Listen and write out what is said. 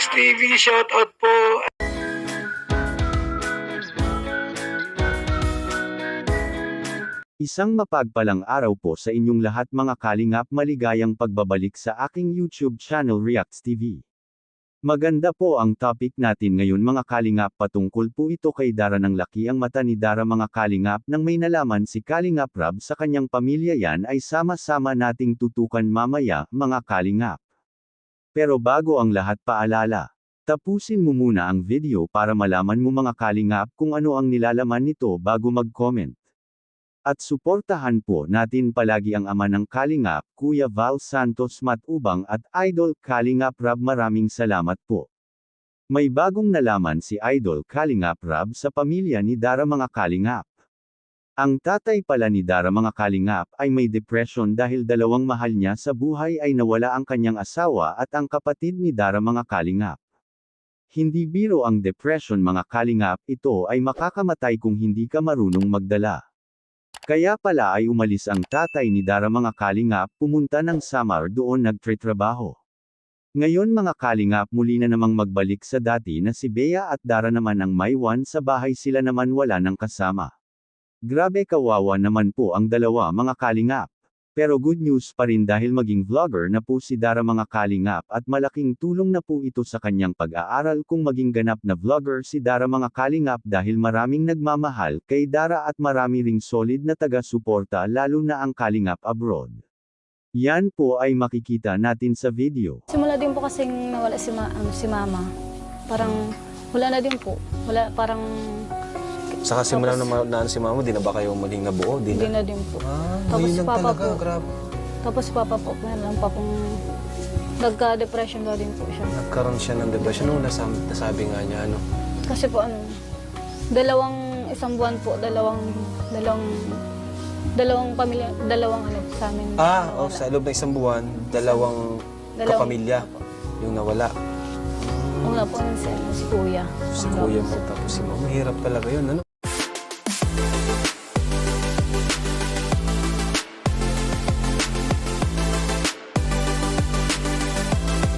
Reacts TV, shoutout po. Isang mapagpalang araw po sa inyong lahat mga kalingap, maligayang pagbabalik sa aking YouTube channel Reacts TV. Maganda po ang topic natin ngayon mga kalingap, patungkol po ito kay Dara. Ng laki ang mata ni Dara mga kalingap nang may nalaman si Kalingap Rab sa kanyang pamilya. Yan ay sama-sama nating tutukan mamaya mga kalingap. Pero bago ang lahat, paalala. Tapusin mo muna ang video para malaman mo mga kalingap kung ano ang nilalaman nito bago mag-comment. At suportahan po natin palagi ang ama ng Kalingap, Kuya Val Santos Matubang at Idol Kalingap Rab. Maraming salamat po. May bagong nalaman si Idol Kalingap Rab sa pamilya ni Dara mga kalingap. Ang tatay pala ni Dara mga kalingap ay may depression dahil dalawang mahal niya sa buhay ay nawala, ang kanyang asawa at ang kapatid ni Dara mga kalingap. Hindi biro ang depression mga kalingap, ito ay makakamatay kung hindi ka marunong magdala. Kaya pala ay umalis ang tatay ni Dara mga kalingap, pumunta ng Samar, doon nagtrabaho. Ngayon mga kalingap, muli na namang magbalik sa dati na si Bea at Dara naman ang may one sa bahay, sila naman wala ng kasama. Grabe, kawawa naman po ang dalawa mga kalingap. Pero good news pa rin dahil maging vlogger na po si Dara mga kalingap at malaking tulong na po ito sa kanyang pag-aaral kung maging ganap na vlogger si Dara mga kalingap, dahil maraming nagmamahal kay Dara at marami ring solid na taga-suporta, lalo na ang Kalingap abroad. Yan po ay makikita natin sa video. Simula din po kasing nawala si mama. Parang wala na din po. Wala, parang Saka simula na si mama, di na ba kayo maging nabuo? Di hindi na? na din po. Tapos si Papa po. grabe. Tapos si Papa po, meron lang pa pong nagka-depression na din po siya. Nagkaroon siya ng depression. Nung nasabi nga niya, ano? Kasi po isang buwan po, dalawang pamilya, sa amin. nawala. Sa loob ng isang buwan, dalawang kapamilya yung nawala. Una po si Kuya. Si kuya mo, tapos si mama. Mahirap talaga yun, ano?